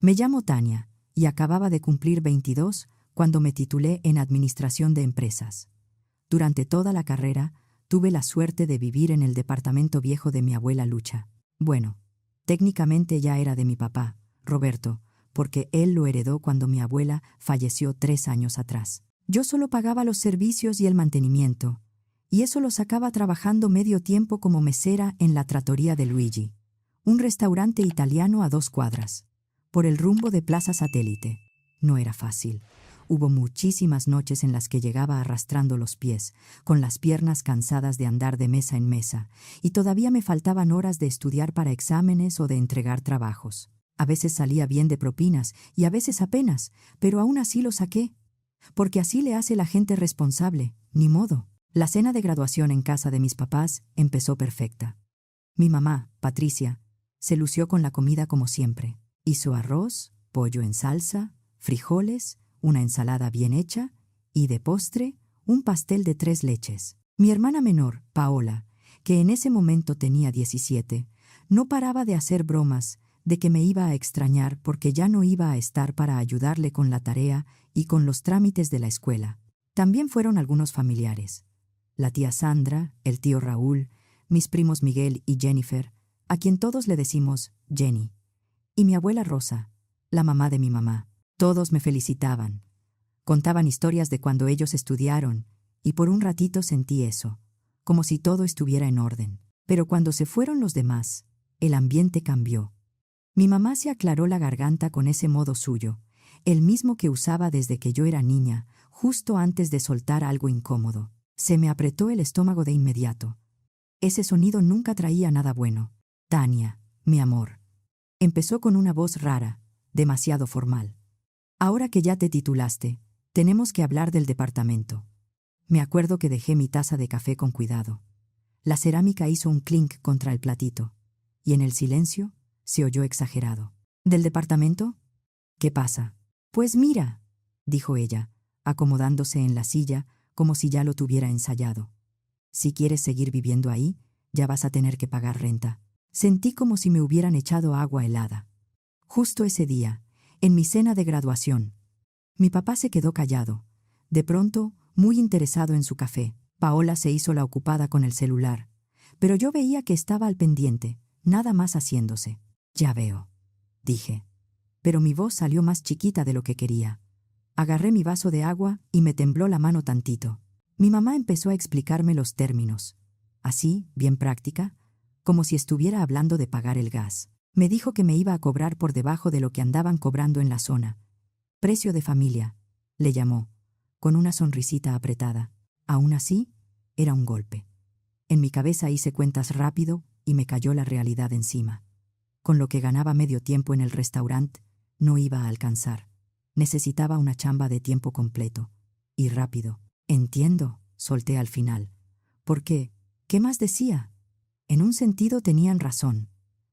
Me llamo Tania y acababa de cumplir 22 cuando me titulé en Administración de Empresas. Durante toda la carrera, tuve la suerte de vivir en el departamento viejo de mi abuela Lucha. Bueno, técnicamente ya era de mi papá, Roberto, porque él lo heredó cuando mi abuela falleció 3 años atrás. Yo solo pagaba los servicios y el mantenimiento, y eso lo sacaba trabajando medio tiempo como mesera en la trattoria de Luigi, un restaurante italiano a 2 cuadras, por el rumbo de Plaza Satélite. No era fácil. Hubo muchísimas noches en las que llegaba arrastrando los pies, con las piernas cansadas de andar de mesa en mesa, y todavía me faltaban horas de estudiar para exámenes o de entregar trabajos. A veces salía bien de propinas y a veces apenas, pero aún así lo saqué. Porque así le hace la gente responsable, ni modo. La cena de graduación en casa de mis papás empezó perfecta. Mi mamá, Patricia, se lució con la comida como siempre. Hizo arroz, pollo en salsa, frijoles, una ensalada bien hecha y, de postre, un pastel de 3 leches. Mi hermana menor, Paola, que en ese momento tenía 17, no paraba de hacer bromas de que me iba a extrañar porque ya no iba a estar para ayudarle con la tarea y con los trámites de la escuela. También fueron algunos familiares. La tía Sandra, el tío Raúl, mis primos Miguel y Jennifer, a quien todos le decimos Jenny, y mi abuela Rosa, la mamá de mi mamá. Todos me felicitaban. Contaban historias de cuando ellos estudiaron, y por un ratito sentí eso, como si todo estuviera en orden. Pero cuando se fueron los demás, el ambiente cambió. Mi mamá se aclaró la garganta con ese modo suyo, el mismo que usaba desde que yo era niña, justo antes de soltar algo incómodo. Se me apretó el estómago de inmediato. Ese sonido nunca traía nada bueno. Tania, mi amor. Empezó con una voz rara, demasiado formal. Ahora que ya te titulaste, tenemos que hablar del departamento. Me acuerdo que dejé mi taza de café con cuidado. La cerámica hizo un clink contra el platito, y en el silencio se oyó exagerado. ¿Del departamento? ¿Qué pasa? Pues mira, dijo ella, acomodándose en la silla como si ya lo tuviera ensayado. Si quieres seguir viviendo ahí, ya vas a tener que pagar renta. Sentí como si me hubieran echado agua helada. Justo ese día, en mi cena de graduación, mi papá se quedó callado. De pronto, muy interesado en su café, Paola se hizo la ocupada con el celular, pero yo veía que estaba al pendiente, nada más haciéndose. Ya veo, dije. Pero mi voz salió más chiquita de lo que quería. Agarré mi vaso de agua y me tembló la mano tantito. Mi mamá empezó a explicarme los términos, así, bien práctica, como si estuviera hablando de pagar el gas. Me dijo que me iba a cobrar por debajo de lo que andaban cobrando en la zona. Precio de familia, le llamó, con una sonrisita apretada. Aún así, era un golpe. En mi cabeza hice cuentas rápido y me cayó la realidad encima. Con lo que ganaba medio tiempo en el restaurante, no iba a alcanzar. Necesitaba una chamba de tiempo completo. Y rápido. Entiendo, solté al final. ¿Por qué? ¿Qué más decía? En un sentido tenían razón.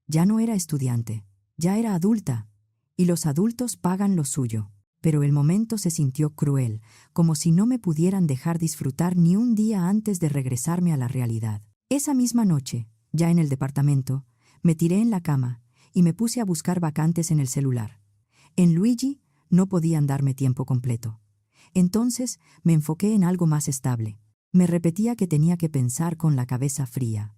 Ya no era estudiante, ya era adulta, y los adultos pagan lo suyo. Pero el momento se sintió cruel, como si no me pudieran dejar disfrutar ni un día antes de regresarme a la realidad. Esa misma noche, ya en el departamento, me tiré en la cama y me puse a buscar vacantes en el celular. En Luigi no podían darme tiempo completo. Entonces me enfoqué en algo más estable. Me repetía que tenía que pensar con la cabeza fría,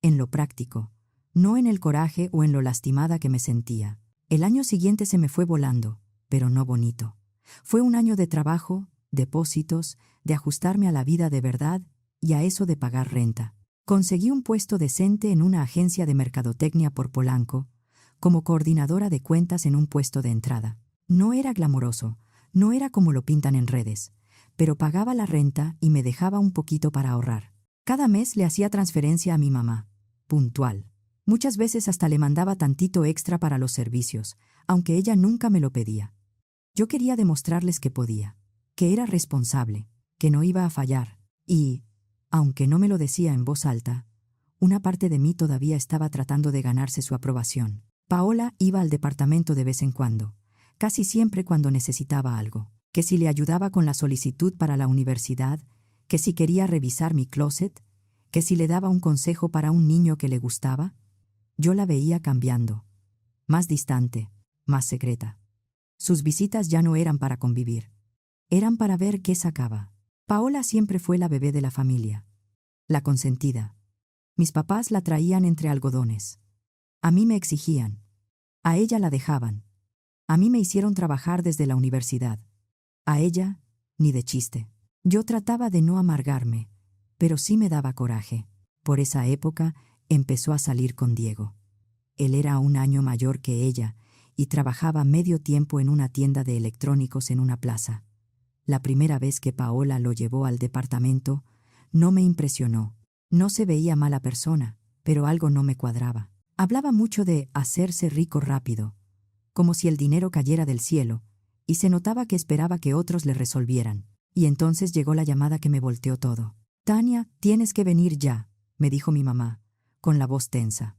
en lo práctico, no en el coraje o en lo lastimada que me sentía. El año siguiente se me fue volando, pero no bonito. Fue un año de trabajo, depósitos, de ajustarme a la vida de verdad y a eso de pagar renta. Conseguí un puesto decente en una agencia de mercadotecnia por Polanco, como coordinadora de cuentas en un puesto de entrada. No era glamoroso, no era como lo pintan en redes, pero pagaba la renta y me dejaba un poquito para ahorrar. Cada mes le hacía transferencia a mi mamá, puntual. Muchas veces hasta le mandaba tantito extra para los servicios, aunque ella nunca me lo pedía. Yo quería demostrarles que podía, que era responsable, que no iba a fallar, y, aunque no me lo decía en voz alta, una parte de mí todavía estaba tratando de ganarse su aprobación. Paola iba al departamento de vez en cuando, casi siempre cuando necesitaba algo, que si le ayudaba con la solicitud para la universidad, que si quería revisar mi closet, que si le daba un consejo para un niño que le gustaba. Yo la veía cambiando, más distante, más secreta. Sus visitas ya no eran para convivir. Eran para ver qué sacaba. Paola siempre fue la bebé de la familia. La consentida. Mis papás la traían entre algodones. A mí me exigían. A ella la dejaban. A mí me hicieron trabajar desde la universidad. A ella, ni de chiste. Yo trataba de no amargarme, pero sí me daba coraje. Por esa época empezó a salir con Diego. Él era 1 año mayor que ella y trabajaba medio tiempo en una tienda de electrónicos en una plaza. La primera vez que Paola lo llevó al departamento, no me impresionó. No se veía mala persona, pero algo no me cuadraba. Hablaba mucho de hacerse rico rápido, como si el dinero cayera del cielo, y se notaba que esperaba que otros le resolvieran. Y entonces llegó la llamada que me volteó todo. «Tania, tienes que venir ya», me dijo mi mamá, con la voz tensa.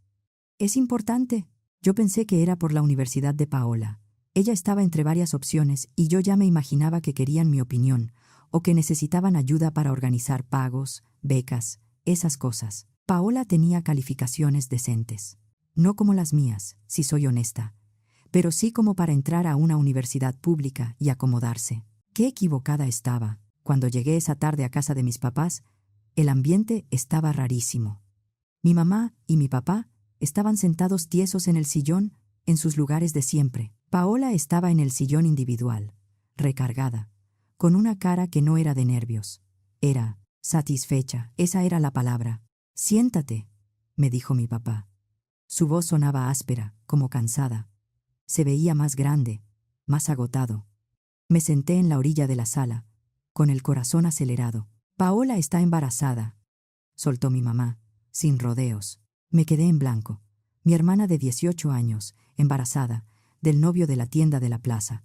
«Es importante». Yo pensé que era por la universidad de Paola. Ella estaba entre varias opciones y yo ya me imaginaba que querían mi opinión, o que necesitaban ayuda para organizar pagos, becas, esas cosas. Paola tenía calificaciones decentes. No como las mías, si soy honesta, pero sí como para entrar a una universidad pública y acomodarse. Qué equivocada estaba. Cuando llegué esa tarde a casa de mis papás, el ambiente estaba rarísimo. Mi mamá y mi papá estaban sentados tiesos en el sillón, en sus lugares de siempre. Paola estaba en el sillón individual, recargada, con una cara que no era de nervios. Era satisfecha, esa era la palabra. «Siéntate», me dijo mi papá. Su voz sonaba áspera, como cansada. Se veía más grande, más agotado. Me senté en la orilla de la sala, con el corazón acelerado. «Paola está embarazada», soltó mi mamá, sin rodeos. Me quedé en blanco. Mi hermana de 18 años, embarazada, del novio de la tienda de la plaza.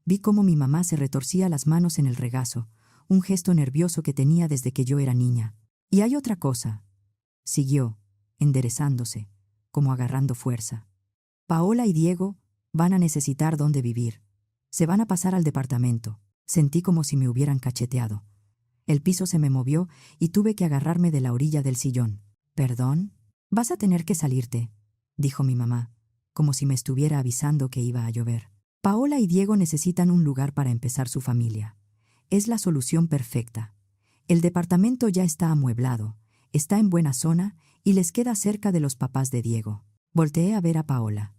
Vi cómo mi mamá se retorcía las manos en el regazo, un gesto nervioso que tenía desde que yo era niña. «Y hay otra cosa», siguió, enderezándose, como agarrando fuerza. «Paola y Diego van a necesitar dónde vivir. Se van a pasar al departamento». Sentí como si me hubieran cacheteado. El piso se me movió y tuve que agarrarme de la orilla del sillón. «¿Perdón? Vas a tener que salirte», dijo mi mamá, como si me estuviera avisando que iba a llover. «Paola y Diego necesitan un lugar para empezar su familia. Es la solución perfecta. El departamento ya está amueblado, está en buena zona y les queda cerca de los papás de Diego». Volteé a ver a Paola.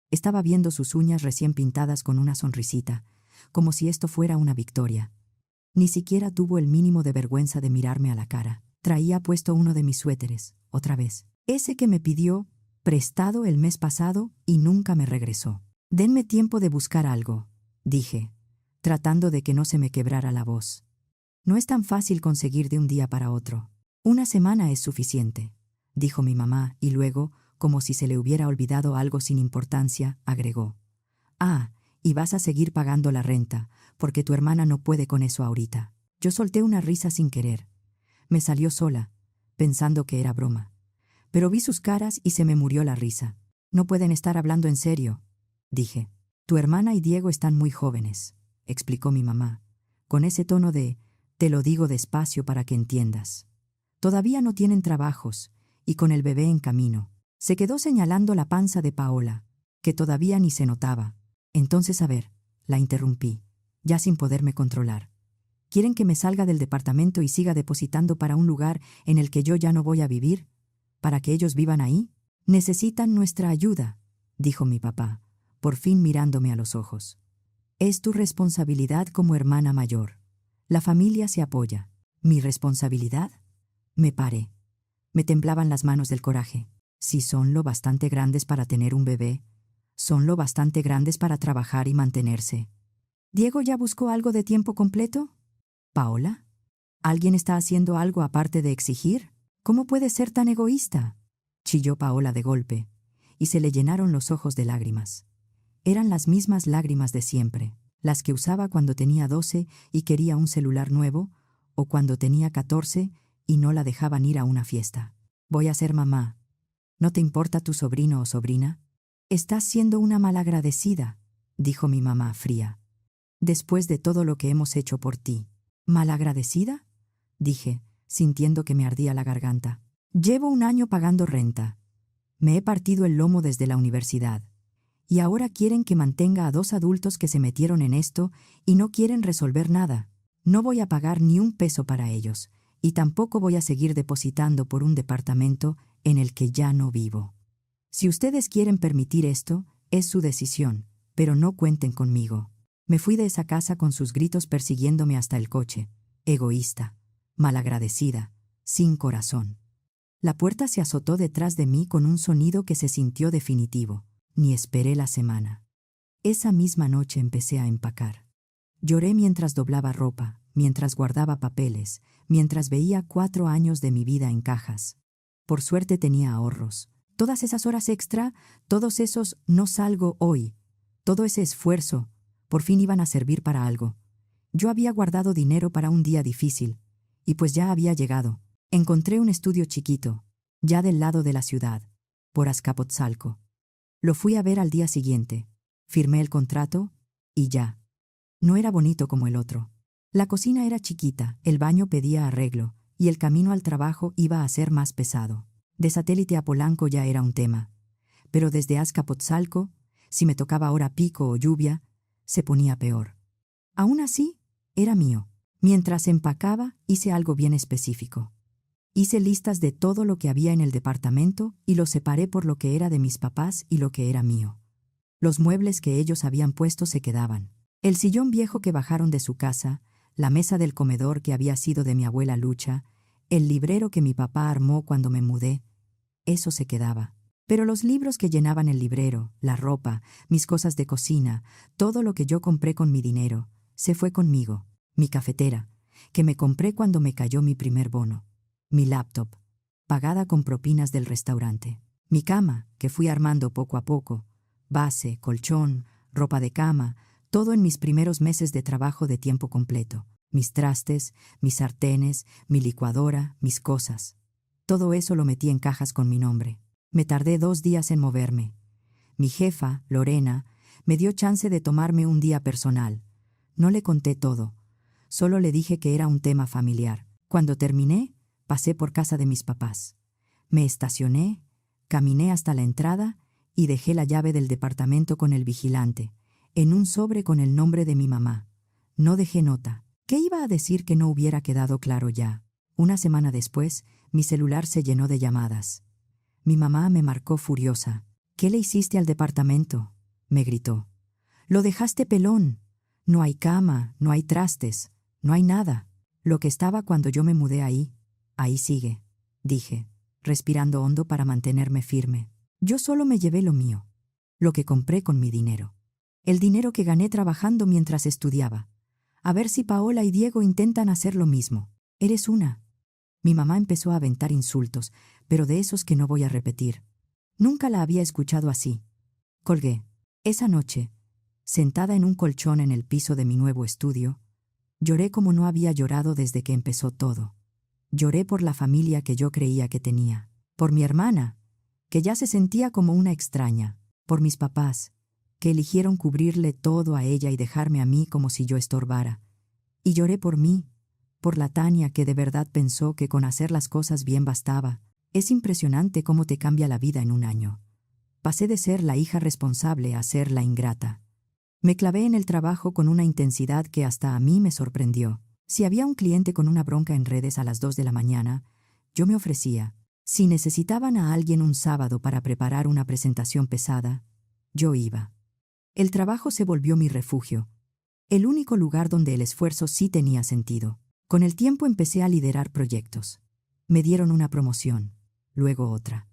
Estaba viendo sus uñas recién pintadas con una sonrisita, como si esto fuera una victoria. Ni siquiera tuvo el mínimo de vergüenza de mirarme a la cara. Traía puesto uno de mis suéteres, otra vez. Ese que me pidió prestado el mes pasado y nunca me regresó. «Denme tiempo de buscar algo», dije, tratando de que no se me quebrara la voz. «No es tan fácil conseguir de un día para otro». «1 semana es suficiente», dijo mi mamá, y luego, como si se le hubiera olvidado algo sin importancia, agregó: «Ah, y vas a seguir pagando la renta, porque tu hermana no puede con eso ahorita». Yo solté una risa sin querer. Me salió sola, pensando que era broma. Pero vi sus caras y se me murió la risa. «No pueden estar hablando en serio», dije. «Tu hermana y Diego están muy jóvenes», explicó mi mamá, con ese tono de «te lo digo despacio para que entiendas». «Todavía no tienen trabajos, y con el bebé en camino». Se quedó señalando la panza de Paola, que todavía ni se notaba. «Entonces, a ver», la interrumpí, ya sin poderme controlar. «¿Quieren que me salga del departamento y siga depositando para un lugar en el que yo ya no voy a vivir? ¿Para que ellos vivan ahí? Necesitan nuestra ayuda», dijo mi papá, por fin mirándome a los ojos. «Es tu responsabilidad como hermana mayor. La familia se apoya». ¿Mi responsabilidad? Me paré. Me temblaban las manos del coraje. Si son lo bastante grandes para tener un bebé, son lo bastante grandes para trabajar y mantenerse. ¿Diego ya buscó algo de tiempo completo? ¿Paola? ¿Alguien está haciendo algo aparte de exigir? ¿Cómo puede ser tan egoísta?», chilló Paola de golpe, y se le llenaron los ojos de lágrimas. Eran las mismas lágrimas de siempre, las que usaba cuando tenía 12 y quería un celular nuevo, o cuando tenía 14 y no la dejaban ir a una fiesta. «Voy a ser mamá. ¿No te importa tu sobrino o sobrina?» «Estás siendo una malagradecida», dijo mi mamá fría. «Después de todo lo que hemos hecho por ti». «¿Malagradecida?», dije, sintiendo que me ardía la garganta. «Llevo 1 año pagando renta. Me he partido el lomo desde la universidad. Y ahora quieren que mantenga a 2 adultos que se metieron en esto y no quieren resolver nada. No voy a pagar ni un peso para ellos, y tampoco voy a seguir depositando por un departamento en el que ya no vivo. Si ustedes quieren permitir esto, es su decisión, pero no cuenten conmigo. Me fui de esa casa con sus gritos persiguiéndome hasta el coche. Egoísta, malagradecida, sin corazón. La puerta se azotó detrás de mí con un sonido que se sintió definitivo. Ni esperé la semana. Esa misma noche empecé a empacar. Lloré mientras doblaba ropa, mientras guardaba papeles, mientras veía 4 años de mi vida en cajas. Por suerte tenía ahorros. Todas esas horas extra, todos esos no salgo hoy, todo ese esfuerzo, por fin iban a servir para algo. Yo había guardado dinero para un día difícil, y pues ya había llegado. Encontré un estudio chiquito, ya del lado de la ciudad, por Azcapotzalco. Lo fui a ver al día siguiente, firmé el contrato, y ya. No era bonito como el otro. La cocina era chiquita, el baño pedía arreglo, y el camino al trabajo iba a ser más pesado. De Satélite a Polanco ya era un tema. Pero desde Azcapotzalco, si me tocaba hora pico o lluvia, se ponía peor. Aún así, era mío. Mientras empacaba, hice algo bien específico. Hice listas de todo lo que había en el departamento y lo separé por lo que era de mis papás y lo que era mío. Los muebles que ellos habían puesto se quedaban. El sillón viejo que bajaron de su casa, la mesa del comedor que había sido de mi abuela Lucha, el librero que mi papá armó cuando me mudé, eso se quedaba. Pero los libros que llenaban el librero, la ropa, mis cosas de cocina, todo lo que yo compré con mi dinero, se fue conmigo. Mi cafetera, que me compré cuando me cayó mi primer bono. Mi laptop, pagada con propinas del restaurante. Mi cama, que fui armando poco a poco. Base, colchón, ropa de cama, todo en mis primeros meses de trabajo de tiempo completo. Mis trastes, mis sartenes, mi licuadora, mis cosas. Todo eso lo metí en cajas con mi nombre. Me tardé 2 días en moverme. Mi jefa, Lorena, me dio chance de tomarme un día personal. No le conté todo. Solo le dije que era un tema familiar. Cuando terminé, pasé por casa de mis papás. Me estacioné, caminé hasta la entrada y dejé la llave del departamento con el vigilante, en un sobre con el nombre de mi mamá. No dejé nota. ¿Qué iba a decir que no hubiera quedado claro ya? Una semana después, mi celular se llenó de llamadas. Mi mamá me marcó furiosa. «¿Qué le hiciste al departamento?», me gritó. «Lo dejaste pelón. No hay cama, no hay trastes, no hay nada. Lo que estaba cuando yo me mudé ahí sigue», dije, respirando hondo para mantenerme firme. Yo solo me llevé lo mío, lo que compré con mi dinero. El dinero que gané trabajando mientras estudiaba. A ver si Paola y Diego intentan hacer lo mismo. «Eres una». Mi mamá empezó a aventar insultos, pero de esos que no voy a repetir. Nunca la había escuchado así. Colgué. Esa noche, sentada en un colchón en el piso de mi nuevo estudio, lloré como no había llorado desde que empezó todo. Lloré por la familia que yo creía que tenía, por mi hermana, que ya se sentía como una extraña, por mis papás, que eligieron cubrirle todo a ella y dejarme a mí como si yo estorbara. Y lloré por mí, por la Tania que de verdad pensó que con hacer las cosas bien bastaba. Es impresionante cómo te cambia la vida en un año. Pasé de ser la hija responsable a ser la ingrata. Me clavé en el trabajo con una intensidad que hasta a mí me sorprendió. Si había un cliente con una bronca en redes a las 2 de la mañana, yo me ofrecía. Si necesitaban a alguien un sábado para preparar una presentación pesada, yo iba. El trabajo se volvió mi refugio, el único lugar donde el esfuerzo sí tenía sentido. Con el tiempo empecé a liderar proyectos. Me dieron una promoción, luego otra.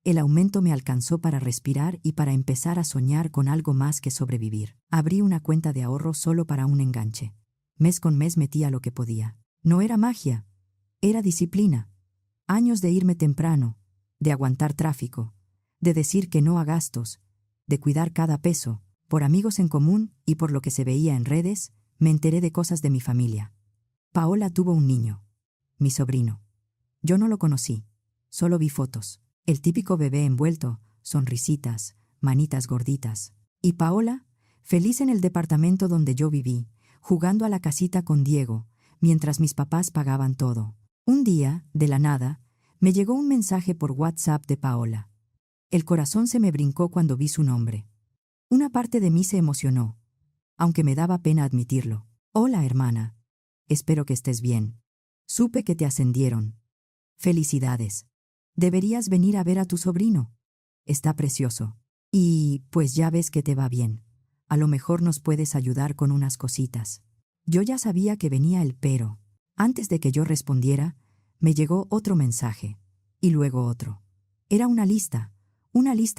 El aumento me alcanzó para respirar y para empezar a soñar con algo más que sobrevivir. Abrí una cuenta de ahorro solo para un enganche. Mes con mes metía lo que podía. No era magia, era disciplina. Años de irme temprano, de aguantar tráfico, de decir que no a gastos, de cuidar cada peso. Por amigos en común y por lo que se veía en redes, me enteré de cosas de mi familia. Paola tuvo un niño, mi sobrino. Yo no lo conocí, solo vi fotos. El típico bebé envuelto, sonrisitas, manitas gorditas. Y Paola, feliz en el departamento donde yo viví, jugando a la casita con Diego, mientras mis papás pagaban todo. Un día, de la nada, me llegó un mensaje por WhatsApp de Paola. El corazón se me brincó cuando vi su nombre. Una parte de mí se emocionó, aunque me daba pena admitirlo. Hola, hermana. Espero que estés bien. Supe que te ascendieron. Felicidades. Deberías venir a ver a tu sobrino. Está precioso. Y, pues ya ves que te va bien. A lo mejor nos puedes ayudar con unas cositas. Yo ya sabía que venía el pero. Antes de que yo respondiera, me llegó otro mensaje. Y luego otro. Era una lista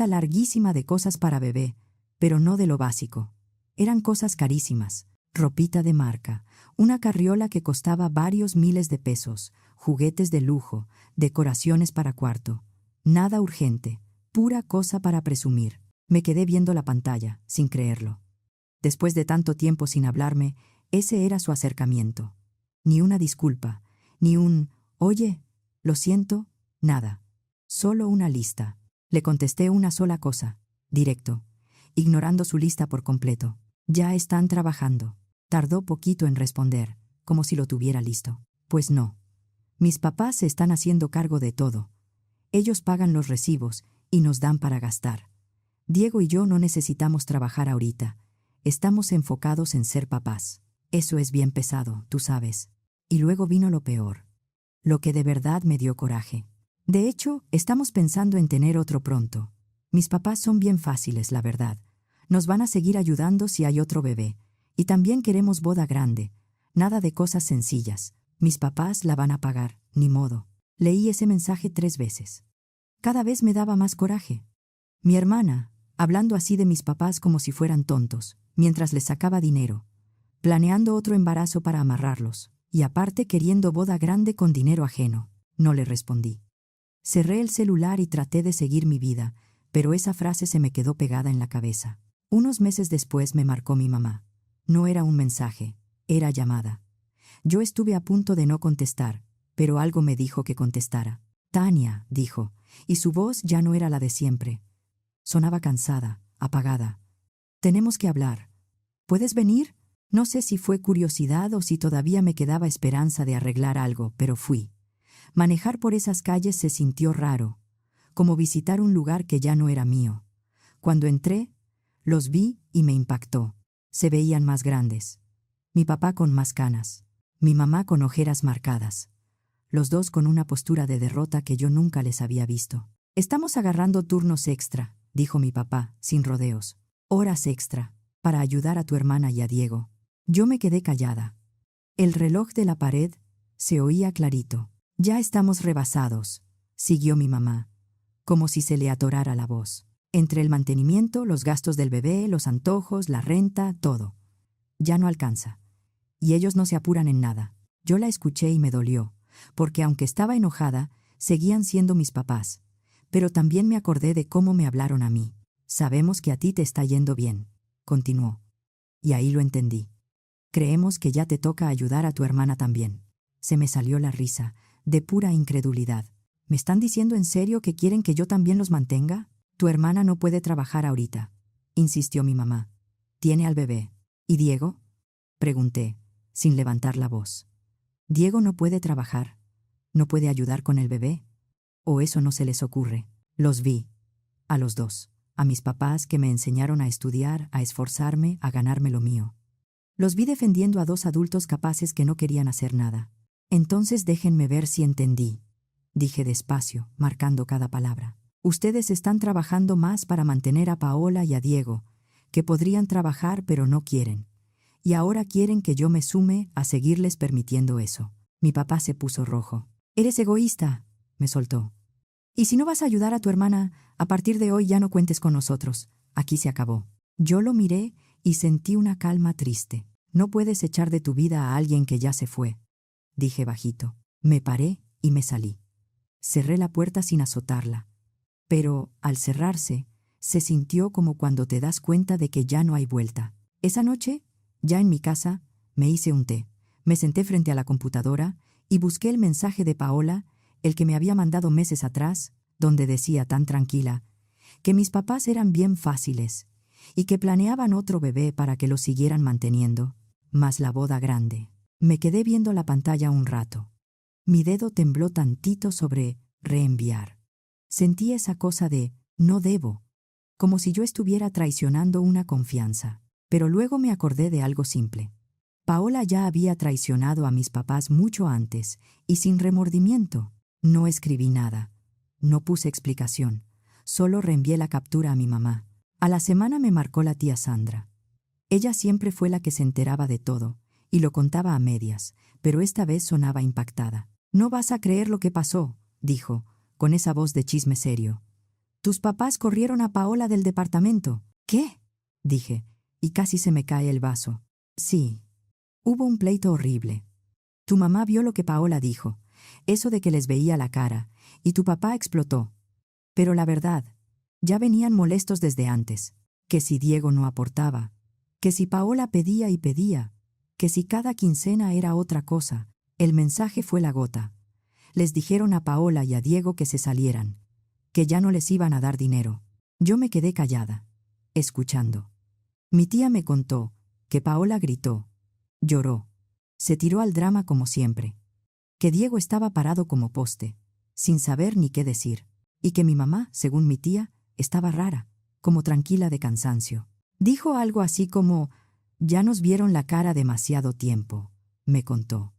larguísima de cosas para bebé, pero no de lo básico. Eran cosas carísimas. Ropita de marca, una carriola que costaba varios miles de pesos, juguetes de lujo, decoraciones para cuarto. Nada urgente, pura cosa para presumir. Me quedé viendo la pantalla, sin creerlo. Después de tanto tiempo sin hablarme, ese era su acercamiento. Ni una disculpa, ni un «oye, lo siento», nada. Solo una lista. Le contesté una sola cosa, directo, ignorando su lista por completo. «Ya están trabajando». Tardó poquito en responder, como si lo tuviera listo. «Pues no. Mis papás se están haciendo cargo de todo. Ellos pagan los recibos y nos dan para gastar. Diego y yo no necesitamos trabajar ahorita. Estamos enfocados en ser papás. Eso es bien pesado, tú sabes». Y luego vino lo peor. Lo que de verdad me dio coraje. «De hecho, estamos pensando en tener otro pronto. Mis papás son bien fáciles, la verdad. Nos van a seguir ayudando si hay otro bebé. Y también queremos boda grande. Nada de cosas sencillas. Mis papás la van a pagar, ni modo». Leí ese mensaje 3 veces. Cada vez me daba más coraje. Mi hermana, hablando así de mis papás como si fueran tontos, mientras les sacaba dinero, planeando otro embarazo para amarrarlos, y aparte queriendo boda grande con dinero ajeno. No le respondí. Cerré el celular y traté de seguir mi vida, pero esa frase se me quedó pegada en la cabeza. Unos meses después me marcó mi mamá. No era un mensaje, era llamada. Yo estuve a punto de no contestar, pero algo me dijo que contestara. «Tania», dijo, y su voz ya no era la de siempre. Sonaba cansada, apagada. «Tenemos que hablar. ¿Puedes venir?». No sé si fue curiosidad o si todavía me quedaba esperanza de arreglar algo, pero fui. Manejar por esas calles se sintió raro, como visitar un lugar que ya no era mío. Cuando entré, los vi y me impactó. Se veían más grandes. Mi papá con más canas. Mi mamá con ojeras marcadas. Los dos con una postura de derrota que yo nunca les había visto. «Estamos agarrando turnos extra», dijo mi papá, sin rodeos. «Horas extra, para ayudar a tu hermana y a Diego». Yo me quedé callada. El reloj de la pared se oía clarito. «Ya estamos rebasados», siguió mi mamá, como si se le atorara la voz. «Entre el mantenimiento, los gastos del bebé, los antojos, la renta, todo. Ya no alcanza. Y ellos no se apuran en nada». Yo la escuché y me dolió, porque aunque estaba enojada, seguían siendo mis papás. Pero también me acordé de cómo me hablaron a mí. «Sabemos que a ti te está yendo bien», continuó. Y ahí lo entendí. «Creemos que ya te toca ayudar a tu hermana también». Se me salió la risa, de pura incredulidad. «¿Me están diciendo en serio que quieren que yo también los mantenga? Tu hermana no puede trabajar ahorita», insistió mi mamá. «Tiene al bebé». «¿Y Diego?», pregunté, sin levantar la voz. «Diego no puede trabajar. ¿No puede ayudar con el bebé? ¿O eso no se les ocurre?». Los vi, a los dos, a mis papás que me enseñaron a estudiar, a esforzarme, a ganarme lo mío. Los vi defendiendo a 2 adultos capaces que no querían hacer nada. «Entonces déjenme ver si entendí», dije despacio, marcando cada palabra. «Ustedes están trabajando más para mantener a Paola y a Diego, que podrían trabajar pero no quieren. Y ahora quieren que yo me sume a seguirles permitiendo eso». Mi papá se puso rojo. «Eres egoísta», me soltó. «Y si no vas a ayudar a tu hermana, a partir de hoy ya no cuentes con nosotros. Aquí se acabó». Yo lo miré y sentí una calma triste. «No puedes echar de tu vida a alguien que ya se fue», dije bajito. Me paré y me salí. Cerré la puerta sin azotarla. Pero, al cerrarse, se sintió como cuando te das cuenta de que ya no hay vuelta. Esa noche, ya en mi casa, me hice un té. Me senté frente a la computadora y busqué el mensaje de Paola, el que me había mandado meses atrás, donde decía tan tranquila que mis papás eran bien fáciles y que planeaban otro bebé para que lo siguieran manteniendo, más la boda grande. Me quedé viendo la pantalla un rato. Mi dedo tembló tantito sobre reenviar. Sentí esa cosa de no debo, como si yo estuviera traicionando una confianza. Pero luego me acordé de algo simple. Paola ya había traicionado a mis papás mucho antes, y sin remordimiento. No escribí nada. No puse explicación. Solo reenvié la captura a mi mamá. A la semana me marcó la tía Sandra. Ella siempre fue la que se enteraba de todo, y lo contaba a medias, pero esta vez sonaba impactada. «No vas a creer lo que pasó», dijo, con esa voz de chisme serio. «Tus papás corrieron a Paola del departamento». «¿Qué?», dije, y casi se me cae el vaso. «Sí. Hubo un pleito horrible. Tu mamá vio lo que Paola dijo, eso de que les veía la cara, y tu papá explotó. Pero la verdad, ya venían molestos desde antes, que si Diego no aportaba, que si Paola pedía y pedía, que si cada quincena era otra cosa. El mensaje fue la gota. Les dijeron a Paola y a Diego que se salieran, que ya no les iban a dar dinero. Yo me quedé callada, escuchando. Mi tía me contó que Paola gritó, lloró, se tiró al drama como siempre, que Diego estaba parado como poste, sin saber ni qué decir, y que mi mamá, según mi tía, estaba rara, como tranquila de cansancio. Dijo algo así como, «Ya nos vieron la cara demasiado tiempo», me contó.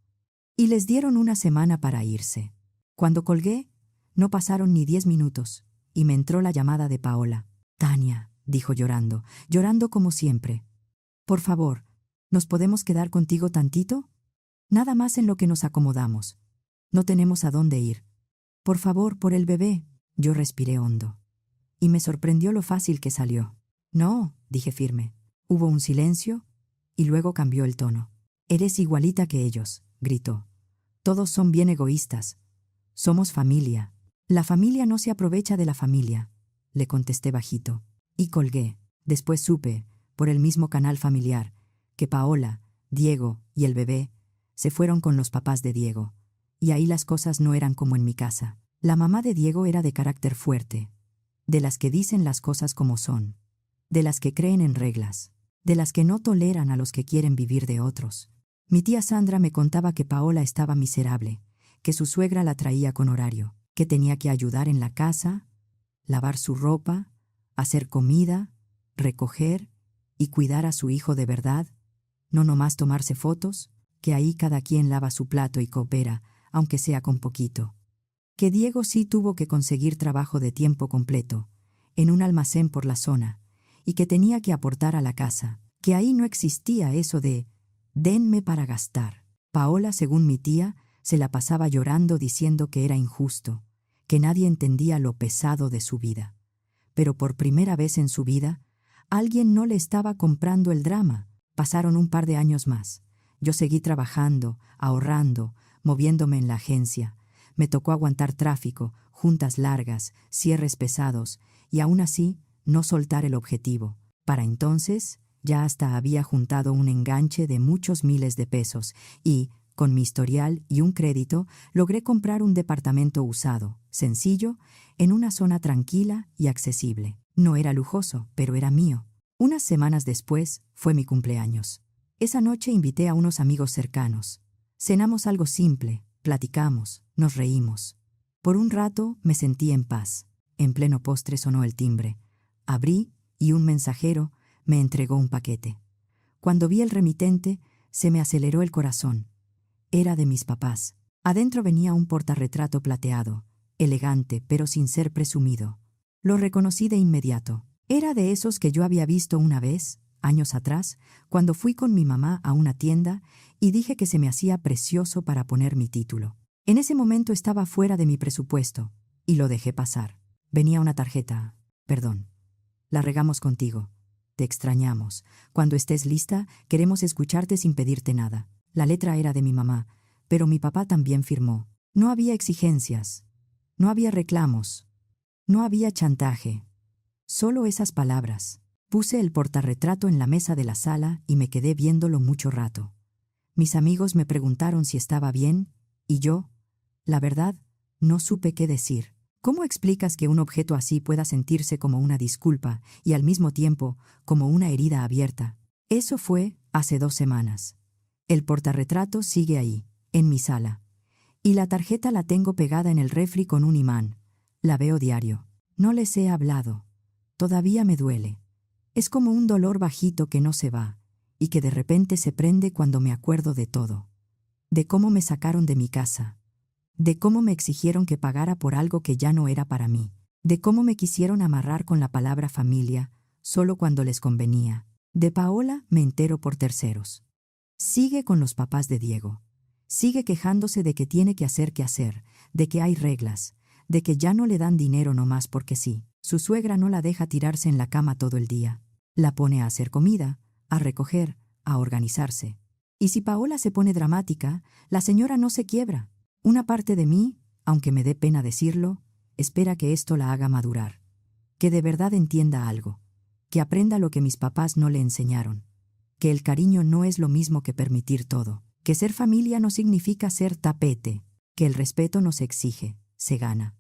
Y les dieron una semana para irse. Cuando colgué, no pasaron ni 10 minutos, y me entró la llamada de Paola. «Tania», dijo llorando, llorando como siempre. «Por favor, ¿nos podemos quedar contigo tantito? Nada más en lo que nos acomodamos. No tenemos a dónde ir. Por favor, por el bebé». Yo respiré hondo. Y me sorprendió lo fácil que salió. «No», dije firme. Hubo un silencio, y luego cambió el tono. «Eres igualita que ellos», gritó. «Todos son bien egoístas. Somos familia. La familia no se aprovecha de la familia», le contesté bajito. Y colgué. Después supe, por el mismo canal familiar, que Paola, Diego y el bebé se fueron con los papás de Diego. Y ahí las cosas no eran como en mi casa. La mamá de Diego era de carácter fuerte, de las que dicen las cosas como son, de las que creen en reglas, de las que no toleran a los que quieren vivir de otros. Mi tía Sandra me contaba que Paola estaba miserable, que su suegra la traía con horario, que tenía que ayudar en la casa, lavar su ropa, hacer comida, recoger y cuidar a su hijo de verdad, no nomás tomarse fotos, que ahí cada quien lava su plato y coopera, aunque sea con poquito. Que Diego sí tuvo que conseguir trabajo de tiempo completo, en un almacén por la zona, y que tenía que aportar a la casa, que ahí no existía eso de «denme para gastar». Paola, según mi tía, se la pasaba llorando diciendo que era injusto, que nadie entendía lo pesado de su vida. Pero por primera vez en su vida, alguien no le estaba comprando el drama. Pasaron un par de años más. Yo seguí trabajando, ahorrando, moviéndome en la agencia. Me tocó aguantar tráfico, juntas largas, cierres pesados, y aún así no soltar el objetivo. Para entonces, ya hasta había juntado un enganche de muchos miles de pesos y, con mi historial y un crédito, logré comprar un departamento usado, sencillo, en una zona tranquila y accesible. No era lujoso, pero era mío. Unas semanas después fue mi cumpleaños. Esa noche invité a unos amigos cercanos. Cenamos algo simple, platicamos, nos reímos. Por un rato me sentí en paz. En pleno postre sonó el timbre. Abrí y un mensajero me entregó un paquete. Cuando vi el remitente, se me aceleró el corazón. Era de mis papás. Adentro venía un portarretrato plateado, elegante pero sin ser presumido. Lo reconocí de inmediato. Era de esos que yo había visto una vez, años atrás, cuando fui con mi mamá a una tienda y dije que se me hacía precioso para poner mi título. En ese momento estaba fuera de mi presupuesto, y lo dejé pasar. Venía una tarjeta. «Perdón. La regamos contigo. Te extrañamos. Cuando estés lista, queremos escucharte sin pedirte nada». La letra era de mi mamá, pero mi papá también firmó. No había exigencias. No había reclamos. No había chantaje. Solo esas palabras. Puse el portarretrato en la mesa de la sala y me quedé viéndolo mucho rato. Mis amigos me preguntaron si estaba bien, y yo, la verdad, no supe qué decir. ¿Cómo explicas que un objeto así pueda sentirse como una disculpa y al mismo tiempo como una herida abierta? Eso fue hace 2 semanas. El portarretrato sigue ahí, en mi sala. Y la tarjeta la tengo pegada en el refri con un imán. La veo diario. No les he hablado. Todavía me duele. Es como un dolor bajito que no se va, y que de repente se prende cuando me acuerdo de todo. De cómo me sacaron de mi casa. De cómo me exigieron que pagara por algo que ya no era para mí. De cómo me quisieron amarrar con la palabra familia, solo cuando les convenía. De Paola me entero por terceros. Sigue con los papás de Diego. Sigue quejándose de que tiene que hacer, de que hay reglas, de que ya no le dan dinero nomás porque sí. Su suegra no la deja tirarse en la cama todo el día. La pone a hacer comida, a recoger, a organizarse. Y si Paola se pone dramática, la señora no se quiebra. Una parte de mí, aunque me dé pena decirlo, espera que esto la haga madurar. Que de verdad entienda algo. Que aprenda lo que mis papás no le enseñaron. Que el cariño no es lo mismo que permitir todo. Que ser familia no significa ser tapete. Que el respeto no se exige, se gana.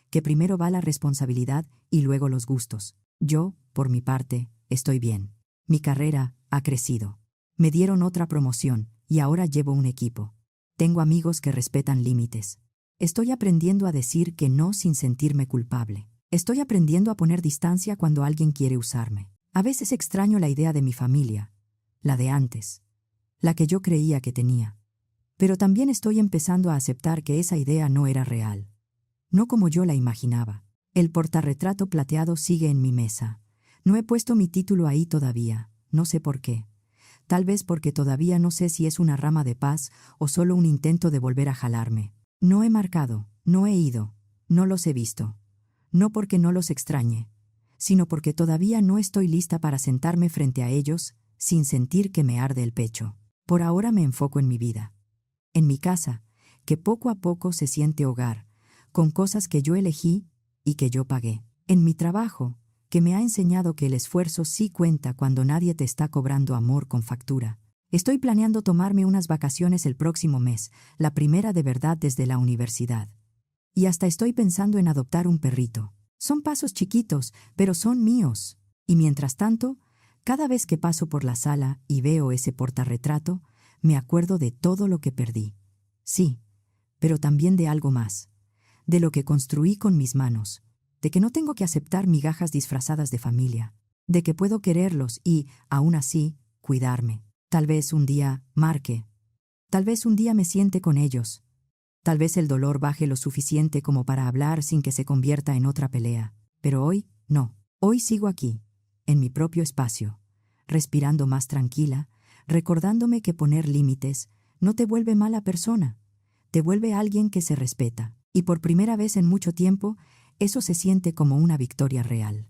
Que primero va la responsabilidad y luego los gustos. Yo, por mi parte, estoy bien. Mi carrera ha crecido. Me dieron otra promoción y ahora llevo un equipo. Tengo amigos que respetan límites. Estoy aprendiendo a decir que no sin sentirme culpable. Estoy aprendiendo a poner distancia cuando alguien quiere usarme. A veces extraño la idea de mi familia, la de antes, la que yo creía que tenía. Pero también estoy empezando a aceptar que esa idea no era real. No como yo la imaginaba. El portarretrato plateado sigue en mi mesa. No he puesto mi título ahí todavía, no sé por qué. Tal vez porque todavía no sé si es una rama de paz o solo un intento de volver a jalarme. No he marcado, no he ido, no los he visto. No porque no los extrañe, sino porque todavía no estoy lista para sentarme frente a ellos sin sentir que me arde el pecho. Por ahora me enfoco en mi vida. En mi casa, que poco a poco se siente hogar, con cosas que yo elegí y que yo pagué. En mi trabajo, que me ha enseñado que el esfuerzo sí cuenta cuando nadie te está cobrando amor con factura. Estoy planeando tomarme unas vacaciones el próximo mes, la primera de verdad desde la universidad. Y hasta estoy pensando en adoptar un perrito. Son pasos chiquitos, pero son míos. Y mientras tanto, cada vez que paso por la sala y veo ese portarretrato, me acuerdo de todo lo que perdí. Sí, pero también de algo más. De lo que construí con mis manos. De que no tengo que aceptar migajas disfrazadas de familia. De que puedo quererlos y, aún así, cuidarme. Tal vez un día marque. Tal vez un día me siente con ellos. Tal vez el dolor baje lo suficiente como para hablar sin que se convierta en otra pelea. Pero hoy, no. Hoy sigo aquí, en mi propio espacio, respirando más tranquila, recordándome que poner límites no te vuelve mala persona, te vuelve alguien que se respeta. Y por primera vez en mucho tiempo, eso se siente como una victoria real.